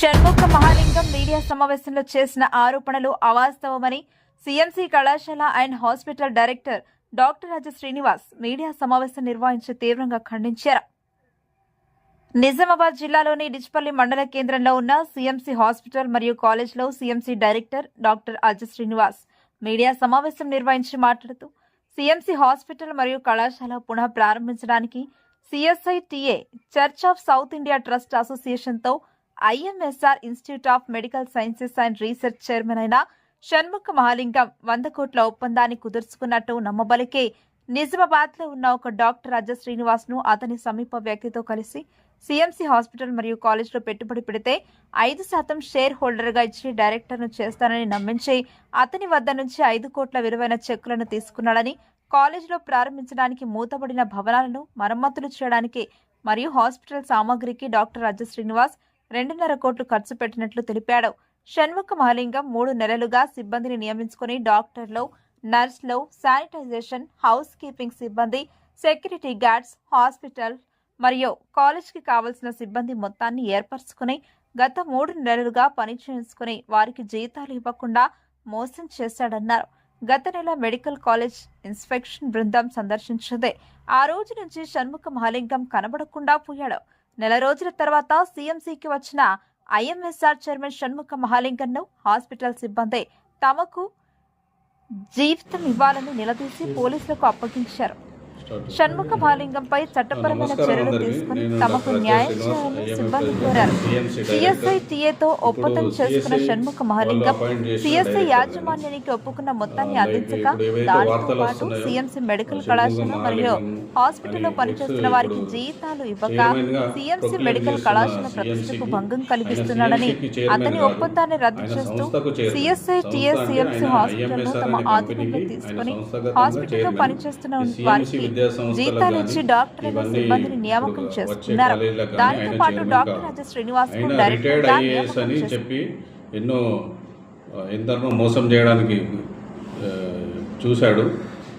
Shanmukha Mahalingam media సమావేశంలో చేసిన ఆరోపణలు అవాస్తవమని సీఎంసీ కళాశాల and hospital director doctor Raja Srinivas media సమావేశం నిర్వహించి తీవ్రంగా ఖండించారు. నిజామాబాద్ జిల్లాలోని డిచ్పల్లి మండల కేంద్రంలో ఉన్న సీఎంసీ హాస్పిటల్ మరియు కాలేజ్లో CMC director doctor Raja Srinivas media సమావేశం నిర్వహించి మాట్లాడుతూ సీఎంసీ హాస్పిటల్ మరియు కళాశాల పునః ప్రారంభించడానికి CSITA church of south India trust అసోసియేషన్తో IMSR institute of medical sciences and research chairman అయిన షణ్ముఖ మహాలింగం 100 కోట్ల ఒప్పందాన్ని కుదుర్చుకున్నట్టు నమ్మబలికే నిజామాబాద్ లో ఉన్న ఒక డాక్టర్ రాజ శ్రీనివాస్ ను అతని సమీప వ్యక్తితో కలిసి సీఎంసీ హాస్పిటల్ మరియు కాలేజ్ లో పెట్టుబడి పెడితే 5% షేర్ హోల్డర్ గా ఇచ్చి డైరెక్టర్ ను చేస్తానని నమ్మించి అతని వద్ద నుంచి 5 కోట్ల విలువైన చెక్కులను తీసుకున్నాడని, కాలేజీలో ప్రారంభించడానికి మూతబడిన భవనాలను మరమ్మతులు చేయడానికి మరియు హాస్పిటల్ సామాగ్రికి డాక్టర్ రాజ శ్రీనివాస్ 2.5 కోట్లు ఖర్చు పెట్టినట్లు తెలిపాడు. షణ్ముఖ మహాలింగం 3 నెలలుగా సిబ్బందిని నియమించుకుని డాక్టర్లు, నర్సులు, శానిటైజేషన్, హౌస్ కీపింగ్ సిబ్బంది, సెక్యూరిటీ గార్డ్స్, హాస్పిటల్ మరియు కాలేజ్కి కావలసిన సిబ్బంది మొత్తాన్ని ఏర్పరచుకుని గత 3 నెలలుగా పని చేసుకుని వారికి జీతాలు ఇవ్వకుండా మోసం చేశాడన్నారు. గత నెల మెడికల్ కాలేజ్ ఇన్స్పెక్షన్ బృందం సందర్శించింది. ఆ రోజు నుంచి షణ్ముఖ మహాలింగం కనబడకుండా పోయాడు. నెల రోజుల తర్వాత సీఎంసీకి వచ్చిన ఐఎంఎస్ఆర్ చైర్మన్ షణ్ముఖ మహాలింగంను హాస్పిటల్ సిబ్బంది తమకు జీవితం ఇవ్వాలని నిలదీసి పోలీసులకు అప్పగించారు. షణ్ముఖ మహాలింగంపై చట్టపరమైన చర్యలు తీసుకుని తమకు న్యాయం చేయాలని సిబ్బంది కోరారు. సిఎస్ఐటిఏతో ఒప్పందం చేసుకున్న షణ్ముఖ మహాలింగం సిఎస్ఐ యాజమాన్యానికి ఒప్పుకున్న మొత్తాన్ని అందించక దానితో పాటు సీఎంసీ మెడికల్ కళాశాల మరియు హాస్పిటల్లో పనిచేస్తున్న వారికి జీతాలు ఇవ్వక సీఎంసీ మెడికల్ కళాశాల ప్రతిష్టకు భంగం కలిగిస్తున్నాడని అతని ఒప్పందాన్ని రద్దు చేస్తూ సిఎస్ఐటిఏ సీఎంసీ హాస్పిటల్ను తమ ఆధీనంలో తీసుకుని హాస్పిటల్లో పనిచేస్తున్న వారికి జీతాలు ఇచ్చి డాక్టర్ సిబ్బందిని నియామకం చేస్తున్నారు. దానితో పాటు డాక్టర్ రాజ శ్రీనివాస్ అని చెప్పి ఎందరినో మోసం చేయడానికి చూశాడు.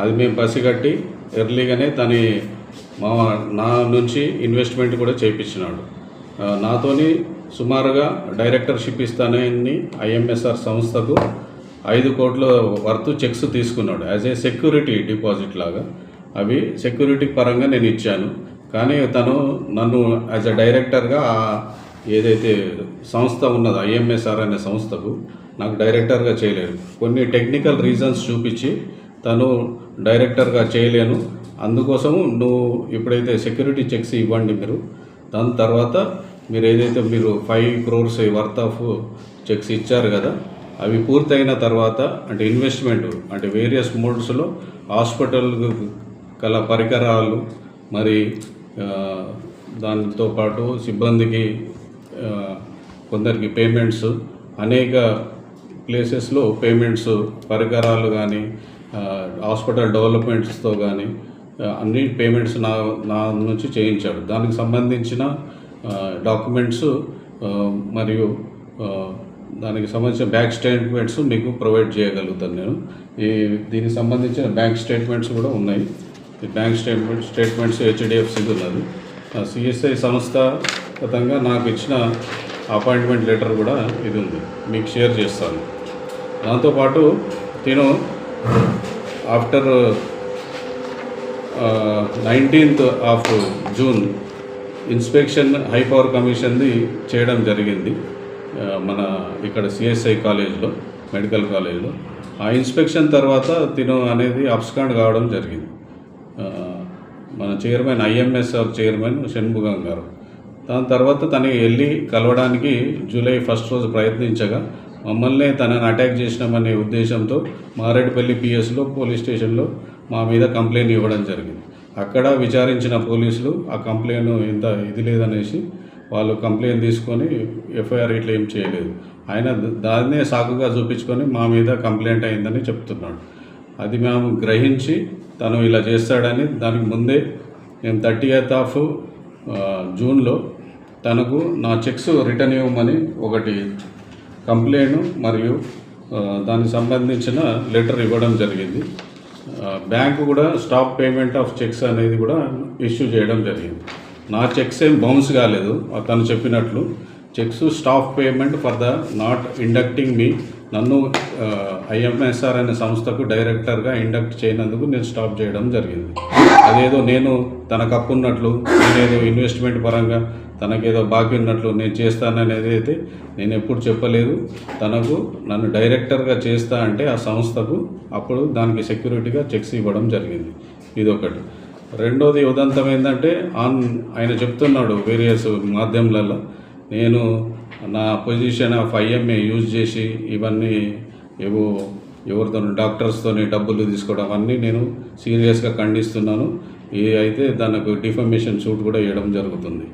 అది మేము పసిగట్టి ఎర్లీగానే నా నుంచి ఇన్వెస్ట్మెంట్ కూడా చేయించినాడు. నాతోని సుమారుగా డైరెక్టర్షిప్ ఇస్తానని ఐఎంఎస్ఆర్ సంస్థకు 5 కోట్ల వర్త్ చెక్స్ తీసుకున్నాడు. యాజ్ ఏ సెక్యూరిటీ డిపాజిట్ లాగా. అవి సెక్యూరిటీ పరంగా నేను ఇచ్చాను. కానీ తను నన్ను యాజ్ ఎ డైరెక్టర్గా ఏదైతే సంస్థ ఉన్నదో ఐఎంఎస్ఆర్ అనే సంస్థకు నాకు డైరెక్టర్గా చేయలేను. కొన్ని టెక్నికల్ రీజన్స్ చూపించి తను డైరెక్టర్గా చేయలేను, అందుకోసము నువ్వు ఇప్పుడైతే సెక్యూరిటీ చెక్స్ ఇవ్వండి మీరు, దాని తర్వాత మీరు ఏదైతే మీరు 5 crores వర్త్ ఆఫ్ చెక్స్ ఇచ్చారు కదా, అవి పూర్తయిన తర్వాత అంటే ఇన్వెస్ట్మెంట్ అంటే వేరియస్ మోడ్స్లో హాస్పిటల్ కల పరికరాలు మరి దానితో పాటు సిబ్బందికి కొందరికి పేమెంట్స్, అనేక ప్లేసెస్లో పేమెంట్స్, పరికరాలు కానీ హాస్పిటల్ డెవలప్మెంట్స్తో కానీ అన్ని పేమెంట్స్ నా నుంచి చేయించాడు. దానికి సంబంధించిన డాక్యుమెంట్స్ మరియు దానికి సంబంధించిన బ్యాంక్ స్టేట్మెంట్స్ మీకు ప్రొవైడ్ చేయగలుగుతాను నేను. దీనికి సంబంధించిన బ్యాంక్ స్టేట్మెంట్స్ కూడా ఉన్నాయి. ఈ బ్యాంక్ స్టేట్మెంట్స్ హెచ్డిఎఫ్సిది ఉన్నది. సిఎస్ఐ సంస్థాగతంగా నాకు ఇచ్చిన అపాయింట్మెంట్ లెటర్ కూడా ఇది ఉంది, మీకు షేర్ చేస్తాను. దాంతోపాటు నేను after 19th of June inspection high power కమిషన్ది చేయడం జరిగింది మన ఇక్కడ సిఎస్ఐ కాలేజ్లో, మెడికల్ కాలేజ్లో. ఆ ఇన్స్పెక్షన్ తర్వాత తిను అనేది అబ్స్కాండ్ కావడం జరిగింది. మన చైర్మన్ ఐఎంఎస్ఆర్ చైర్మన్ షణ్ముఖం గారు. దాని తర్వాత తను వెళ్ళి కలవడానికి July 1st రోజు ప్రయత్నించగా మమ్మల్ని తనని అటాక్ చేసినామనే ఉద్దేశంతో మారేడుపల్లి పిఎస్లో పోలీస్ స్టేషన్లో మా మీద కంప్లైంట్ ఇవ్వడం జరిగింది. అక్కడ విచారించిన పోలీసులు ఆ కంప్లైంట్ ఇంత ఇది లేదనేసి వాళ్ళు కంప్లైంట్ తీసుకొని ఎఫ్ఐఆర్ ఇట్లా ఏం చేయలేదు. ఆయన దాన్నే సాకుగా చూపించుకొని మా మీద కంప్లైంట్ అయిందని చెప్తున్నాడు. అది మేము గ్రహించి తను ఇలా చేస్తాడని దానికి ముందే నేను 30th of June తనకు నా చెక్స్ రిటర్న్ ఇవ్వమని ఒకటి కంప్లైంట్ మరియు దానికి సంబంధించిన లెటర్ ఇవ్వడం జరిగింది. బ్యాంకు కూడా స్టాప్ పేమెంట్ ఆఫ్ చెక్స్ అనేది కూడా ఇష్యూ చేయడం జరిగింది. నా చెక్స్ ఏం బౌన్స్ కాలేదు, తను చెప్పినట్లు checks staff payment for the not inducting me, నన్ను ఐఎంఎస్ఆర్ అనే సంస్థకు డైరెక్టర్గా ఇండక్ట్ చేయనందుకు నేను స్టాప్ చేయడం జరిగింది. అదేదో నేను తనకు అప్పున్నట్లు, నేనేదో ఇన్వెస్ట్మెంట్ పరంగా తనకేదో బాకీ ఉన్నట్లు నేను చేస్తాననేది అయితే నేను ఎప్పుడు చెప్పలేదు. తనకు నన్ను డైరెక్టర్గా చేస్తా అంటే ఆ సంస్థకు అప్పుడు దానికి సెక్యూరిటీగా చెక్స్ ఇవ్వడం జరిగింది. ఇదొకటి. రెండోది ఉదంతం ఏంటంటే ఆయన చెప్తున్నాడు వేరియస్ మాధ్యమాలలో, నేను నా పొజిషన్ ఆఫ్ ఐఎంఏ యూజ్ చేసి ఇవన్నీ ఎవరితో డాక్టర్స్తో డబ్బులు తీసుకోవడం అవన్నీ నేను సీరియస్గా ఖండిస్తున్నాను. ఇది అయితే దానికి డిఫమేషన్ సూట్ కూడా వేయడం జరుగుతుంది.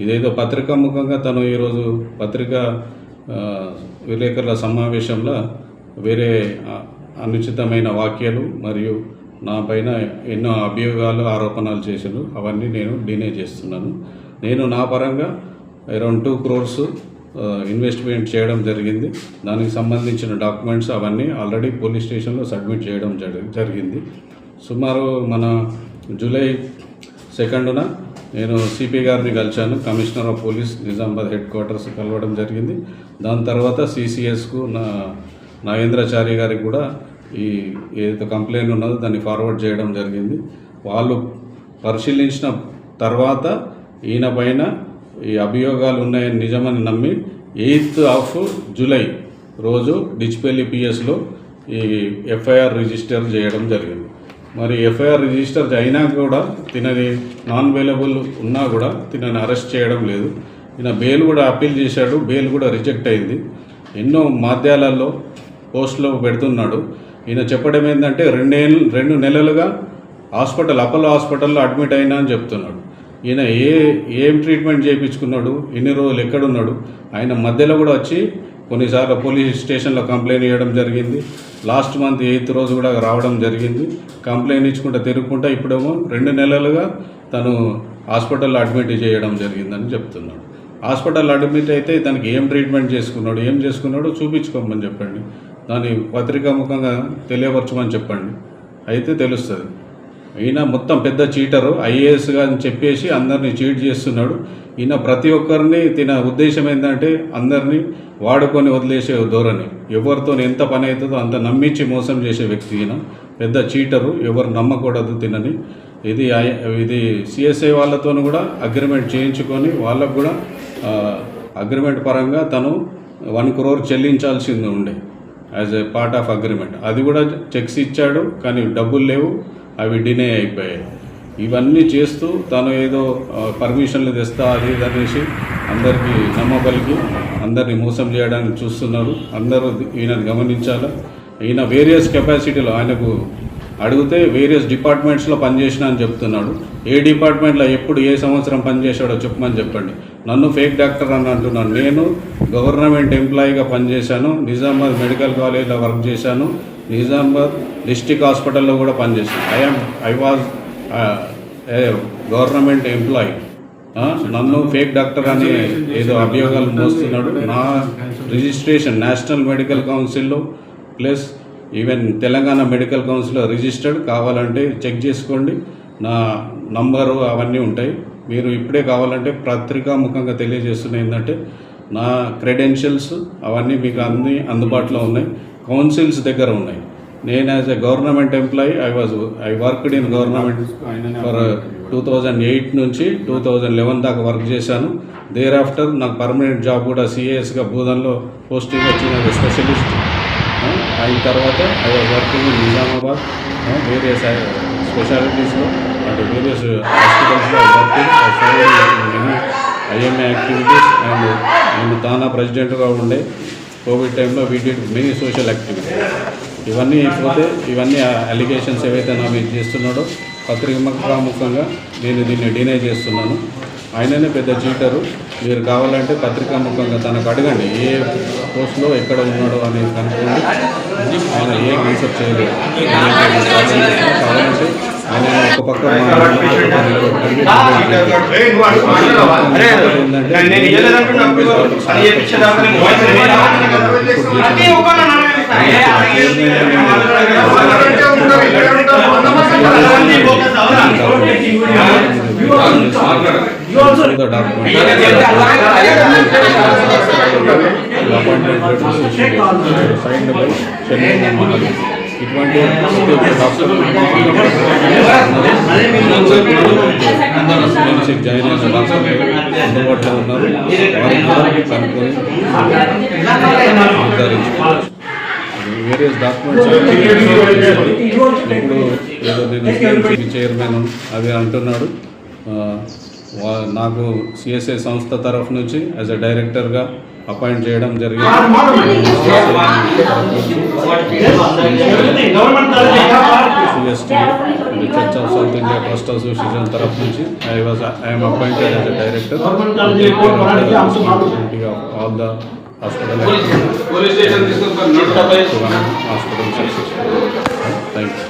ఇదేదో పత్రికాముఖంగా తను ఈరోజు పత్రికా విలేకరుల సమావేశంలో వేరే అనుచితమైన వాక్యాలు మరియు నా పైన ఎన్నో అభియోగాలు ఆరోపణలు చేశారు. అవన్నీ నేను డినే చేస్తున్నాను. నేను నా పరంగా అరౌండ్ 2 crores ఇన్వెస్ట్మెంట్ చేయడం జరిగింది. దానికి సంబంధించిన డాక్యుమెంట్స్ అవన్నీ ఆల్రెడీ పోలీస్ స్టేషన్లో సబ్మిట్ చేయడం జరిగింది. సుమారు మన జూలై 2న నేను సిపి గారిని కలిశాను. Commissioner of police Nizamabad head quarters కలవడం జరిగింది. దాని తర్వాత సిసిఎస్కు నాగేంద్రాచారి గారికి కూడా ఈ ఏదైతే కంప్లైంట్ ఉన్నదో దాన్ని ఫార్వర్డ్ చేయడం జరిగింది. వాళ్ళు పరిశీలించిన తర్వాత ఈయన పైన ఈ అభియోగాలు ఉన్నాయని నిజమని నమ్మి 8th జూలై రోజు డిచ్పల్లి పిఎస్లో ఈ ఎఫ్ఐఆర్ రిజిస్టర్ చేయడం జరిగింది. మరి ఎఫ్ఐఆర్ రిజిస్టర్ అయినా కూడా తినని నాన్ అవైలబుల్ ఉన్నా కూడా తినని అరెస్ట్ చేయడం లేదు. ఈయన బెయిల్ కూడా అప్పీల్ చేశాడు. బెయిల్ కూడా రిజెక్ట్ అయింది. ఎన్నో మాధ్యాలలో పోస్టులో పెడుతున్నాడు. ఈయన చెప్పడం ఏంటంటే 2 నెలలుగా అపోలో హాస్పిటల్లో అడ్మిట్ అయినా అని చెప్తున్నాడు. ఈయన ఏం ట్రీట్మెంట్ చేయించుకున్నాడు, ఎన్ని రోజులు ఎక్కడున్నాడు, ఆయన మధ్యలో కూడా వచ్చి కొన్నిసార్లు పోలీస్ స్టేషన్లో కంప్లైంట్ ఇవ్వడం జరిగింది. లాస్ట్ మంత్ 8th రోజు కూడా రావడం జరిగింది. కంప్లైంట్ ఇచ్చుకుంటూ తిరుగుకుంటా ఇప్పుడేమో 2 నెలలుగా తను హాస్పిటల్లో అడ్మిట్ చేయడం జరిగిందని చెప్తున్నాడు. హాస్పిటల్ అడ్మిట్ అయితే దానికి ఏం ట్రీట్మెంట్ చేసుకున్నాడో చూపించుకోమని చెప్పండి. దాన్ని పత్రికాముఖంగా తెలియపరచమని చెప్పండి, అయితే తెలుస్తుంది. ఈయన మొత్తం పెద్ద చీటరు, ఐఏఎస్గా అని చెప్పేసి అందరినీ చీట్ చేస్తున్నాడు. ఈయన ప్రతి ఒక్కరిని తిన ఉద్దేశం ఏంటంటే అందరినీ వాడుకొని వదిలేసే ధోరణి. ఎవరితో ఎంత పని అవుతుందో అంత నమ్మించి మోసం చేసే వ్యక్తి ఈయన. పెద్ద చీటరు, ఎవరు నమ్మకూడదు తినని. ఇది సిఎస్ఐ వాళ్ళతో కూడా అగ్రిమెంట్ చేయించుకొని వాళ్ళకు కూడా అగ్రిమెంట్ పరంగా తను 1 crore చెల్లించాల్సింది ఉండే as a part of agreement. అది కూడా చెక్స్ ఇచ్చాడు, కానీ డబ్బులు లేవు, అవి డినే అయిపోయాయి. ఇవన్నీ చేస్తూ తను ఏదో పర్మిషన్లు తెస్తా అది అనేసి అందరికీ నమ్మబలికి అందరినీ మోసం చేయడానికి చూస్తున్నారు. అందరూ ఈయనను గమనించాలి. ఈయన వేరియస్ కెపాసిటీలో ఆయనకు అడిగితే వేరియస్ డిపార్ట్మెంట్స్లో పనిచేసినా అని చెప్తున్నాడు. ఏ డిపార్ట్మెంట్లో ఎప్పుడు ఏ సంవత్సరం పనిచేశాడో చెప్పమని చెప్పండి. నన్ను ఫేక్ డాక్టర్ అని అంటున్నాను. నేను గవర్నమెంట్ ఎంప్లాయీగా పనిచేశాను, నిజామాబాద్ మెడికల్ కాలేజ్లో వర్క్ చేశాను, నిజామాబాద్ డిస్ట్రిక్ట్ హాస్పిటల్లో కూడా పనిచేశాను. I was government employee. నన్ను ఫేక్ డాక్టర్ అని ఏదో అభియోగాలు మోస్తున్నాడు. నా రిజిస్ట్రేషన్ నేషనల్ మెడికల్ కౌన్సిల్లో ప్లస్ ఈవెన్ తెలంగాణ మెడికల్ కౌన్సిల్లో రిజిస్టర్డ్. కావాలంటే చెక్ చేసుకోండి, నా నంబరు అవన్నీ ఉంటాయి. మీరు ఇప్పుడే కావాలంటే పత్రికాముఖంగా తెలియజేస్తున్న ఏంటంటే నా క్రెడెన్షియల్స్ అవన్నీ మీకు అన్నీ అందుబాటులో ఉన్నాయి, కౌన్సిల్స్ దగ్గర ఉన్నాయి. నేను as a government employee I worked in government for 2008 నుంచి 2011 దాకా వర్క్ చేశాను. దేర్ ఆఫ్టర్ నాకు పర్మనెంట్ జాబ్ కూడా సిఏఎస్గా భూదన్లో పోస్టింగ్ వచ్చిన స్పెషలిస్ట్ అయిన తర్వాత I was working in Nizamabad various స్పెషాలిటీస్లో అంటే వేరియస్ హాస్పిటల్స్లో వర్కింగ్ ఐఎంఏ యాక్టివిటీస్. అండ్ నేను తానా ప్రెసిడెంట్గా ఉండే కోవిడ్ టైంలో we did many social activities. ఇవన్నీ అయిపోతే ఇవన్నీ అలిగేషన్స్ ఏవైతే నా మీద చేస్తున్నాడో పత్రికాముఖంగా నేను దీన్ని డినై చేస్తున్నాను. ఆయననే పెద్ద చీటరు. మీరు కావాలంటే పత్రికాముఖంగా తనకు అడగండి ఏ పోస్ట్లో ఎక్కడ ఉన్నాడో అనేది కనుక్కోండి. ఆయన ఏం ఆన్సర్ చేయలేదు. కావాలంటే ఆయన ఒక పక్క the document. Appointment letters issued, signed by Shanmugam Mahali. ఇటువంటి ప్రతి ఒక్క డాక్టర్ సిఎంసీకి జాయిన్ అయిన డాక్టర్లు అందుబాటులో ఉన్నారు. వారిని కూడా కనుక్కొని నిర్ధారించుకోవచ్చు. వేరియస్ డాక్యుమెంట్స్ ఇప్పుడు ఏదో నేను సిఎంసీ చైర్మన్ అది అంటున్నాడు. నాకు సిఎస్ఐ సంస్థ తరఫు నుంచి యాజ్ ఎ డైరెక్టర్గా అపాయింట్ చేయడం జరిగింది. CST church of south India trust association తరఫు నుంచి I'm appointed as a director all the hospital thank you.